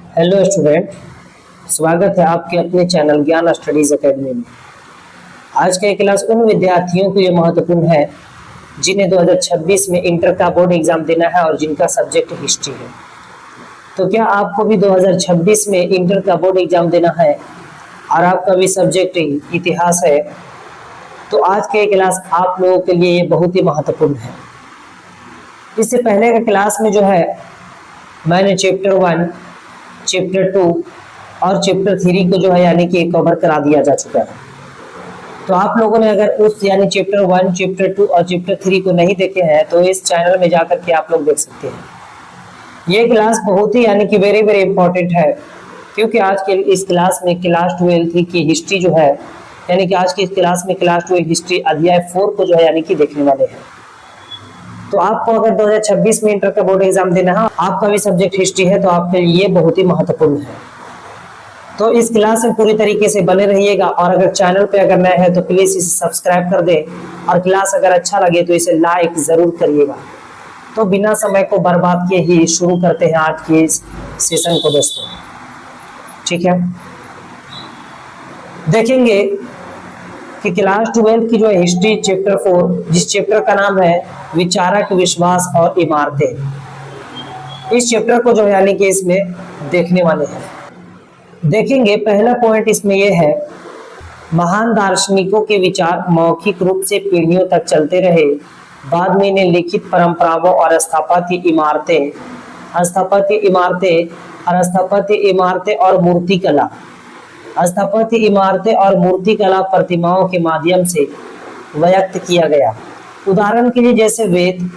Hello student, स्वागत है आपके अपने चैनल ज्ञान स्टडीज एकेडमी में। आज का ये क्लास उन विद्यार्थियों के लिए महत्वपूर्ण है जिन्हें 2026 में इंटर का बोर्ड एग्जाम देना है और जिनका सब्जेक्ट हिस्ट्री है। तो क्या आपको भी 2026 में इंटर का बोर्ड एग्जाम देना है और आपका भी सब्जेक्ट इतिहास है, तो आज का ये क्लास आप लोगों के लिए बहुत ही महत्वपूर्ण है। इससे पहले का क्लास में जो है मैंने चैप्टर 1, चैप्टर 2 और चैप्टर 3 को जो है यानी कि कवर करा दिया जा चुका है। तो आप लोगों ने अगर उस यानी चैप्टर 1, चैप्टर 2 और चैप्टर 3 को नहीं देखे हैं तो इस चैनल में जाकर के आप लोग देख सकते हैं। ये क्लास बहुत ही यानी कि वेरी वेरी इंपॉर्टेंट है, क्योंकि आज के इस क्लास में क्लास 12 की हिस्ट्री जो है यानी कि आज की इस क्लास में क्लास 12 हिस्ट्री अध्याय 4 को जो है यानी कि देखने वाले हैं। तो आपको अगर 2026 में इंटर का बोर्ड एग्जाम देना है, आपका भी सब्जेक्ट हिस्ट्री है, तो आपके लिए बहुत ही महत्वपूर्ण है। तो इस क्लास में पूरी तरीके से बने रहिएगा और अगर चैनल पे अगर नए हैं तो प्लीज इसे सब्सक्राइब कर दे और क्लास अगर अच्छा लगे तो इसे लाइक जरूर करिएगा। तो बिना समय को बर्बाद किए ही शुरू करते हैं आज के इस सेशन को दोस्तों। ठीक है, देखेंगे कि क्लास 12 की जो है हिस्ट्री चैप्टर 4, जिस चैप्टर का नाम है विचारक, विश्वास और इमारतें, इस चैप्टर को जो है यानी कि इसमें देखने वाले हैं। देखेंगे पहला पॉइंट इसमें यह है, महान दार्शनिकों के विचार मौखिक रूप से पीढ़ियों तक चलते रहे, बाद में इन्हें लिखित परंपराओं और स्थापत्य इमारतें और मूर्तिकला प्रतिमाओं के माध्यम से व्यक्त किया गया। उदाहरण के लिए जैसे वेद,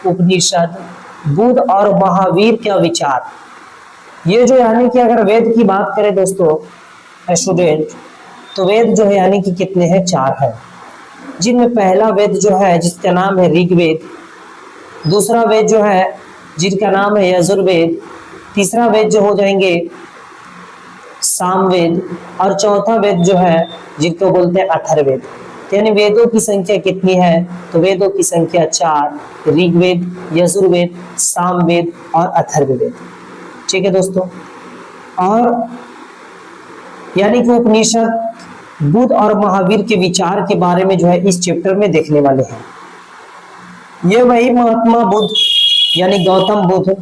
उपनिषद, बुद्ध और महावीर का विचार। ये जो यानी कि अगर वेद की बात करें दोस्तों स्टूडेंट, तो वेद जो है यानी कि कितने हैं? 4 है, जिनमें पहला वेद जो है जिसका नाम है ऋग्वेद, दूसरा वेद जो है जिनका नाम है यजुर्वेद, तीसरा वेद जो हो जाएंगे सामवेद और चौथा वेद जो है जिनको बोलते हैं अथर्ववेद। यानी वेदों की संख्या कितनी है? तो वेदों की संख्या 4, ऋग्वेद, यजुर्वेद, सामवेद और अथर्ववेद। ठीक है दोस्तों, और यानी कि उपनिषद, बुद्ध और महावीर के विचार के बारे में जो है इस चैप्टर में देखने वाले हैं। ये वही महात्मा बुद्ध यानी गौतम बुद्ध,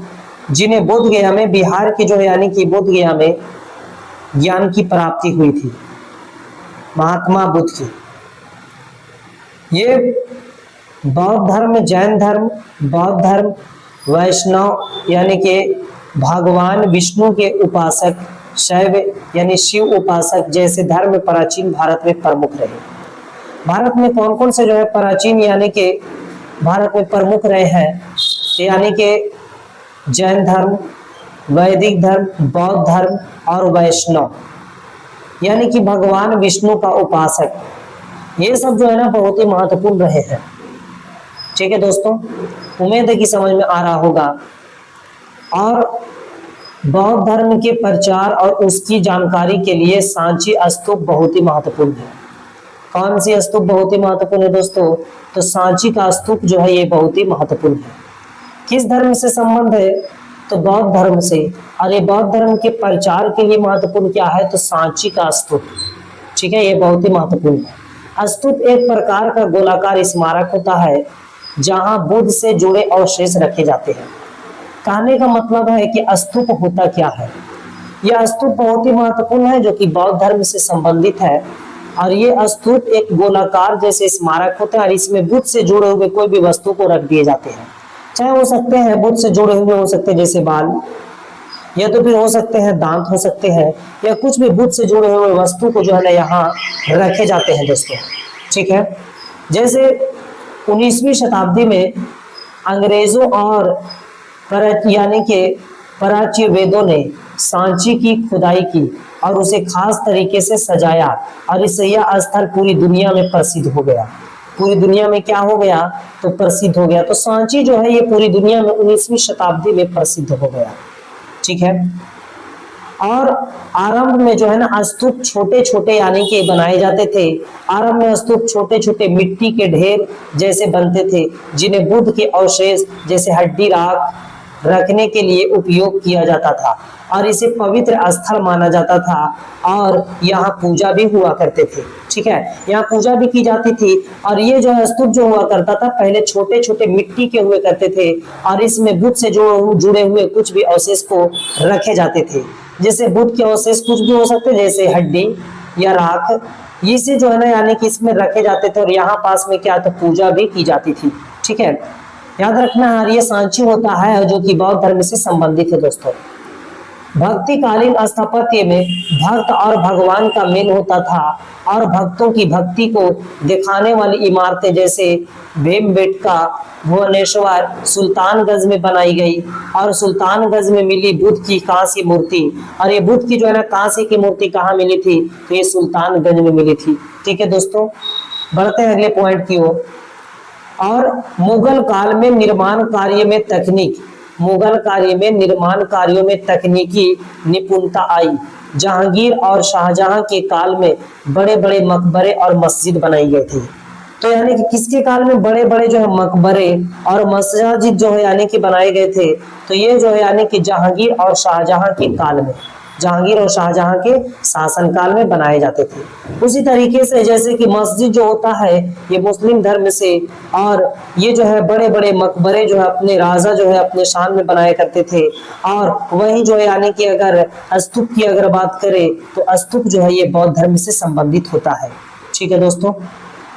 जिन्हें बोध गया में बिहार के जो है यानी कि बोध गया में ज्ञान की प्राप्ति हुई थी, महात्मा बुद्ध की। ये बौद्ध धर्म, जैन धर्म, बौद्ध धर्म, वैष्णव यानी कि भगवान विष्णु के उपासक, शैव यानी शिव उपासक जैसे धर्म प्राचीन भारत में प्रमुख रहे। भारत में कौन कौन से जो है प्राचीन यानी कि भारत में प्रमुख रहे हैं? यानी कि जैन धर्म, वैदिक धर्म, बौद्ध धर्म और वैष्णव यानी कि भगवान विष्णु का उपासक, ये सब जो है ना बहुत ही महत्वपूर्ण रहे हैं। ठीक है दोस्तों, उम्मीद है कि समझ में आ रहा होगा। और बौद्ध धर्म के प्रचार और उसकी जानकारी के लिए सांची स्तूप बहुत ही महत्वपूर्ण है। कौन सी स्तूप बहुत ही महत्वपूर्ण है दोस्तों? तो सांची का स्तूप जो है ये बहुत ही महत्वपूर्ण है। किस धर्म से संबंध है? तो बौद्ध धर्म से। और ये बौद्ध धर्म के प्रचार के लिए महत्वपूर्ण क्या है? तो सांची का स्तूप। ठीक है, ये बहुत ही महत्वपूर्ण है। स्तूप एक प्रकार का गोलाकार स्मारक होता है जहां बुद्ध से जुड़े अवशेष रखे जाते हैं। कहने का मतलब है कि स्तूप होता क्या है? यह स्तूप बहुत ही महत्वपूर्ण है जो कि बौद्ध धर्म से संबंधित है। और ये स्तूप एक गोलाकार जैसे स्मारक होता है और इसमें बुद्ध से जुड़े हुए कोई भी वस्तु को रख दिए जाते हैं। चाहे हो सकते हैं बुद्ध से जुड़े हुए हो सकते हैं जैसे बाल, या तो फिर हो सकते हैं दांत हो सकते हैं, या कुछ भी बुद्ध से जुड़े हुए वस्तु को जो है ना यहाँ रखे जाते हैं दोस्तों। ठीक है, जैसे 19वीं शताब्दी में अंग्रेजों और यानी कि प्राच्य वेदों ने सांची की खुदाई की और उसे खास तरीके से सजाया और इससे यह स्थल पूरी दुनिया में प्रसिद्ध हो गया। पूरी दुनिया में क्या हो गया? तो प्रसिद्ध हो गया। तो सांची जो है ये पूरी दुनिया में 19वीं शताब्दी में प्रसिद्ध हो गया। ठीक है, और आरंभ में जो है ना स्तूप छोटे छोटे यानी कि बनाए जाते थे। आरंभ में स्तूप छोटे छोटे मिट्टी के ढेर जैसे बनते थे, जिन्हें बुद्ध के अवशेष जैसे हड्डी, राख रखने के लिए उपयोग किया जाता था और इसे पवित्र स्थल माना जाता था और यहाँ पूजा भी हुआ करते थे। ठीक है, यहाँ पूजा भी की जाती थी और ये जो स्तूप जो हुआ करता था पहले छोटे छोटे मिट्टी के हुए करते थे और इसमें बुद्ध से जो जुड़े हुए कुछ भी अवशेष को रखे जाते थे। जैसे बुद्ध के अवशेष कुछ भी हो सकते, जैसे हड्डी या राख, इसे जो है ना यानी कि इसमें रखे जाते थे और यहाँ पास में क्या था, पूजा भी की जाती थी। ठीक है, याद रखना यार, ये सांची होता है जो कि बौद्ध धर्म से संबंधित है दोस्तों। भक्ति कालीन स्थापत्य में भक्त और भगवान का मेल होता था और भक्तों की भक्ति को दिखाने वाली इमारतें जैसे भीमबेटका, भुवनेश्वर, सुल्तानगंज में बनाई गई और सुल्तानगंज में मिली बुद्ध की कांस्य मूर्ति। और ये बुद्ध की जो है ना कांस्य की मूर्ति कहाँ मिली थी, तो ये सुल्तानगंज में मिली थी। ठीक है दोस्तों, बढ़ते हैं अगले पॉइंट की ओर। और मुगल काल में निर्माण कार्य में तकनीक, मुगल कार्य में निर्माण कार्यों में तकनीकी निपुणता आई। जहांगीर और शाहजहां के काल में बड़े बड़े मकबरे और मस्जिद बनाई गई थी। तो यानी कि किसके काल में बड़े बड़े जो है मकबरे और मस्जिद जो है यानी कि बनाए गए थे, तो ये जो है यानी कि जहांगीर और शाहजहां के काल में, जहांगीर और शाहजहां के शासनकाल में बनाए जाते थे। उसी तरीके से जैसे कि मस्जिद जो होता है ये मुस्लिम धर्म से, और ये जो है बड़े बड़े मकबरे जो है अपने राजा जो है अपने शान में बनाया करते थे। और वही जो है यानी कि अगर स्तूप की अगर बात करें तो स्तूप जो है ये बौद्ध धर्म से संबंधित होता है। ठीक है दोस्तों,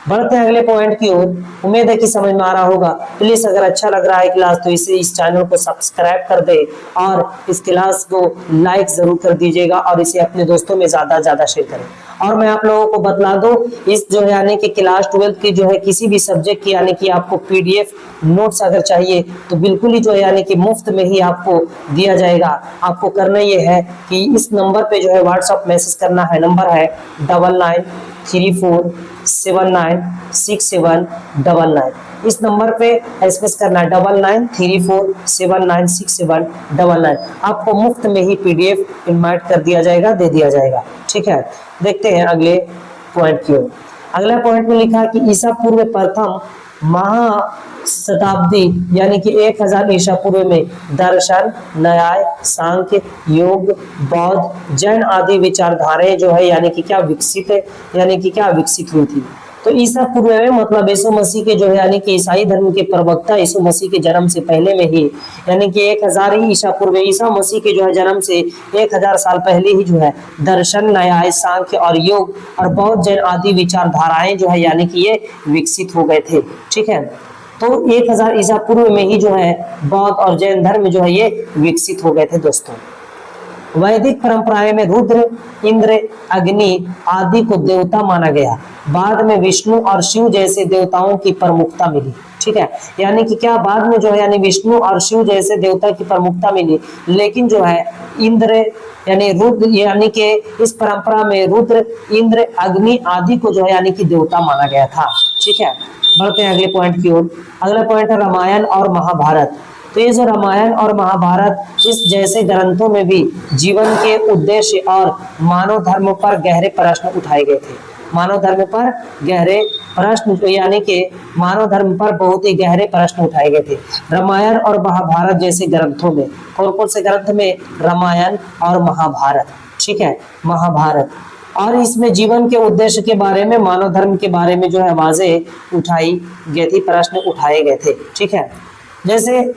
बढ़ते हैं अगले पॉइंट की ओर। उम्मीद है कि समझ में आ रहा होगा। प्लीज अगर अच्छा लग रहा है क्लास तो इस चैनल को सब्सक्राइब कर दे और इस क्लास को लाइक जरूर कर दीजिएगा और इसे अपने दोस्तों में ज्यादा शेयर करें। और मैं आप लोगों को बतला दूं, इस जो है यानी कि क्लास 12 की जो है किसी भी सब्जेक्ट की यानी कि आपको पीडीएफ नोट्स अगर चाहिए तो बिल्कुल ही जो है यानी कि मुफ्त में ही आपको दिया जाएगा। आपको करना ये है कि इस नंबर पे जो है व्हाट्सएप मैसेज करना है। नंबर है 9934796799। इस नंबर पे एसएमएस करना है 9934796799। आपको मुफ्त में ही पीडीएफ इनवाइट कर दिया जाएगा, दे दिया जाएगा। ठीक है, देखते हैं अगले पॉइंट की ओर। अगला पॉइंट में लिखा कि ईसा पूर्व प्रथम महाशताब्दी यानी कि 1000 ईसा पूर्व में दर्शन, न्याय, सांख्य, योग, बौद्ध, जैन आदि विचारधाराएं जो है यानी कि क्या विकसित है, यानी कि क्या विकसित हुई थी। तो ईसा पूर्व में मतलब यीशु मसीह के जो है यानी कि ईसाई धर्म के प्रवक्ता यीशु मसीह के जन्म से पहले में ही यानी कि 1000 ईसा पूर्व, ईसा मसीह के जो है जन्म से 1000 साल पहले ही जो है दर्शन, न्याय, सांख्य और योग और बौद्ध, जैन आदि विचारधाराएं जो है यानी कि ये विकसित हो गए थे। ठीक है, तो 1000 ईसा पूर्व में ही जो है बौद्ध और जैन धर्म जो है ये विकसित हो गए थे दोस्तों। वैदिक परंपराएं में रुद्र, इंद्र, अग्नि आदि को देवता माना गया। बाद में विष्णु और शिव जैसे देवताओं की प्रमुखता मिली। ठीक है, यानी कि क्या बाद में जो है यानी विष्णु और शिव जैसे देवता की प्रमुखता मिली, लेकिन जो है इंद्र यानी रुद्र यानी कि इस परंपरा में रुद्र, इंद्र, अग्नि आदि को जो है यानी कि देवता माना गया था। ठीक है, बढ़ते हैं अगले पॉइंट की ओर। अगला पॉइंट है रामायण और महाभारत। तो ये जो रामायण और महाभारत इस जैसे ग्रंथों में भी जीवन के उद्देश्य और मानव धर्म पर गहरे प्रश्न उठाए गए थे। मानव धर्म पर गहरे प्रश्न यानी कि मानव धर्म पर बहुत ही गहरे प्रश्न उठाए गए थे रामायण और महाभारत जैसे ग्रंथों में। कौन से ग्रंथ में? रामायण और महाभारत। ठीक है, महाभारत। और इसमें जीवन के उद्देश्य के बारे में, मानव धर्म के बारे में जो है आवाजें उठाई गई थी, प्रश्न उठाए गए थे। ठीक है, जैसे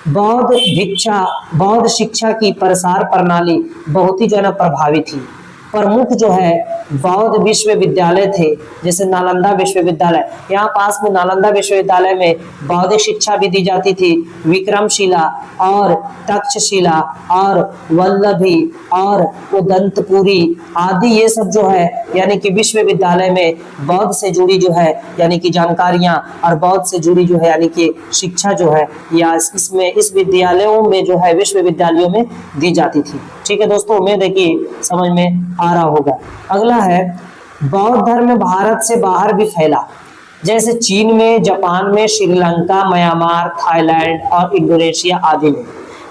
बौद्ध शिक्षा की प्रसार प्रणाली बहुत ही जो है ना प्रभावी थी। प्रमुख जो है बौद्ध विश्वविद्यालय थे, जैसे नालंदा विश्वविद्यालय। यहाँ पास में नालंदा विश्वविद्यालय में बौद्ध शिक्षा भी दी जाती थी। विक्रमशिला और तक्षशिला और वल्लभी और उदंतपुरी आदि ये सब जो है यानी कि विश्वविद्यालय में बौद्ध से जुड़ी जो है यानी कि जानकारियां और बौद्ध से जुड़ी जो है यानी कि शिक्षा जो है या इसमें इस विद्यालयों में जो है विश्वविद्यालयों में दी जाती थी। ठीक है दोस्तों, उम्मीद है कि समझ में आ रहा होगा। अगला है बौद्ध धर्म भारत से बाहर भी फैला, जैसे चीन में, जापान में, श्रीलंका, म्यांमार, थाईलैंड और इंडोनेशिया आदि में।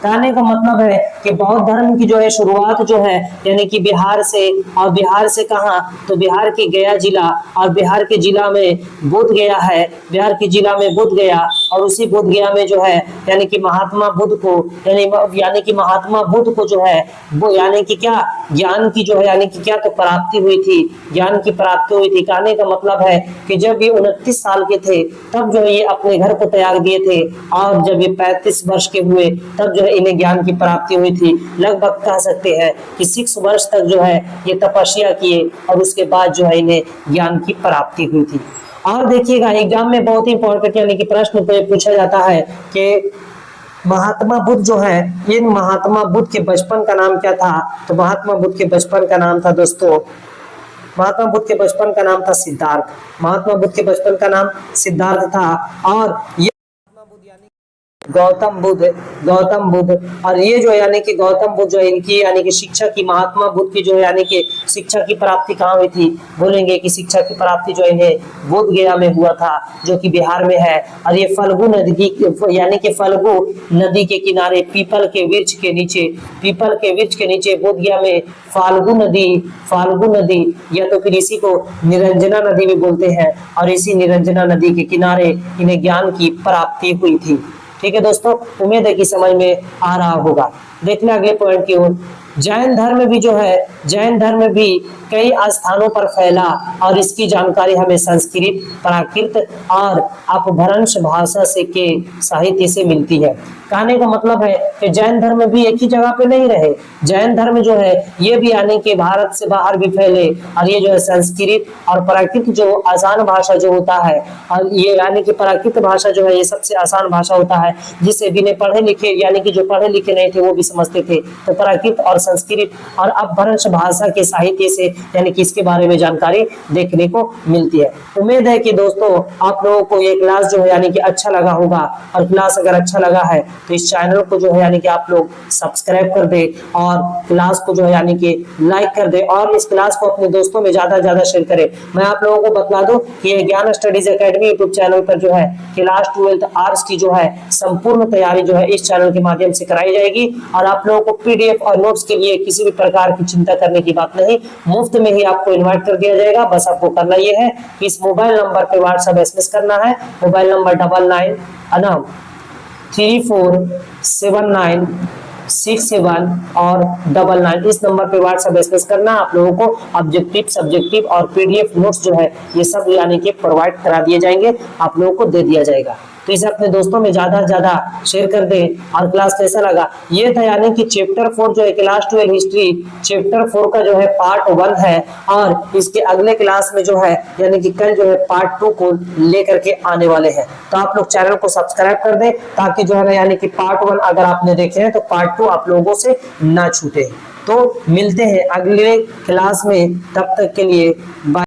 कहने का मतलब है कि बौद्ध धर्म की जो है शुरुआत जो है यानी कि बिहार से, और बिहार से कहाँ, तो बिहार के गया जिला, और बिहार के जिला में बोध गया है, बिहार के जिला में बोध गया, और उसी बोध गया में जो है यानी कि महात्मा बुद्ध को यानी कि महात्मा बुद्ध को जो है वो यानी कि क्या ज्ञान की जो है यानी कि क्या तो प्राप्ति हुई थी, ज्ञान की प्राप्ति हुई थी। कहने का मतलब है कि जब ये 29 साल के थे तब जो है ये अपने घर को त्याग दिए थे, और जब ये 35 वर्ष के हुए तब जो है इन्हें ज्ञान की प्राप्ति हुई थी। लगभग कह सकते हैं कि 6 वर्ष तक जो है ये तपस्या किए और उसके बाद जो है इन्हें ज्ञान की प्राप्ति हुई थी। और देखिएगा एग्जाम में बहुत ही इंपॉर्टेंट यानी कि प्रश्न पूछा जाता है कि महात्मा बुद्ध जो है, इन महात्मा बुद्ध के बचपन का नाम क्या था, तो महात्मा बुद्ध के बचपन का नाम था दोस्तों, महात्मा बुद्ध के बचपन का नाम था सिद्धार्थ। महात्मा बुद्ध के बचपन का नाम सिद्धार्थ था। और ये गौतम बुद्ध, गौतम बुद्ध, और ये जो यानी कि गौतम बुद्ध जो इनकी यानी कि शिक्षा की, महात्मा बुद्ध की जो यानी कि शिक्षा की प्राप्ति कहाँ हुई थी, बोलेंगे कि शिक्षा की प्राप्ति जो इन्हें बोध गया में हुआ था, जो कि बिहार में है। और ये फल्गु नदी यानी कि फल्गु नदी के किनारे पीपल के वृक्ष के नीचे, पीपल के वृक्ष के नीचे बोध गया में फाल्गु नदी, फाल्गु नदी या तो फिर इसी को निरंजना नदी भी बोलते हैं, और इसी निरंजना नदी के किनारे इन्हें ज्ञान की प्राप्ति हुई थी। ठीक है दोस्तों, उम्मीद है कि समझ में आ रहा होगा। देखना अगले पॉइंट की ओर। जैन धर्म भी जो है, जैन धर्म भी कई स्थानों पर फैला, और इसकी जानकारी हमें संस्कृत, प्राकृत और अपभ्रंश भाषा से के साहित्य से मिलती है। कहने का मतलब है कि जैन धर्म भी एक ही जगह पे नहीं रहे, जैन धर्म जो है ये भी यानी कि भारत से बाहर भी फैले, और ये जो है संस्कृत और प्राकृत जो आसान भाषा जो होता है, और ये यानी कि प्राकृत भाषा जो है ये सबसे आसान भाषा होता है, जिसे बिना पढ़े लिखे यानी कि जो पढ़े लिखे नहीं थे वो भी समझते थे। तो प्राकृत और संस्कृत और अपभ्रंश भाषा के साहित्य से यानी कि इसके बारे में जानकारी देखने को मिलती है। उम्मीद है कि दोस्तों आप लोगों को ये क्लास जो है यानी कि अच्छा लगा होगा, और क्लास अगर अच्छा लगा है तो इस चैनल को जो है यानी कि आप लोग सब्सक्राइब कर दे, और क्लास को जो है यानी कि लाइक कर दे, और इस क्लास को अपने दोस्तों में ज्यादा से ज्यादा शेयर करें। मैं आप लोगों को बता दूं कि ये ज्ञान स्टडीज एकेडमी यूट्यूब चैनल पर जो है क्लास 12th आर्ट्स की जो है संपूर्ण तैयारी जो है इस चैनल के माध्यम से कराई जाएगी, और आप लोगों को पीडीएफ और नोट्स के लिए किसी भी प्रकार की चिंता करने की बात नहीं, मुफ्त में ही आपको इनवाइट कर दिया जाएगा। बस आपको करना ये है कि इस मोबाइल नंबर पे व्हाट्सएप एसएमएस करना है, मोबाइल नंबर 99347967 और 99, इस नंबर पे व्हाट्सएप एसएमएस करना। आप लोगों को ऑब्जेक्टिव, सब्जेक्टिव और पीडीएफ नोट्स जो है ये सब यानी कि प्रोवाइड करा दिए जाएंगे, आप लोगों को दे दिया जाएगा। तो इसे अपने दोस्तों में ज्यादा से ज्यादा शेयर कर दें। और क्लास कैसा लगा, ये था यानी कि चैप्टर 4 जो है क्लास 12 हिस्ट्री चैप्टर 4 का जो है पार्ट 1 है, और इसके अगले क्लास में जो है यानी कि कल जो है पार्ट 2 को लेकर के आने वाले हैं। तो आप लोग चैनल को सब्सक्राइब कर दें, ताकि जो है ना यानी कि पार्ट 1 अगर आपने देखे हैं तो पार्ट 2 आप लोगों से ना छूटे। तो मिलते हैं अगले क्लास में, तब तक के लिए बाय।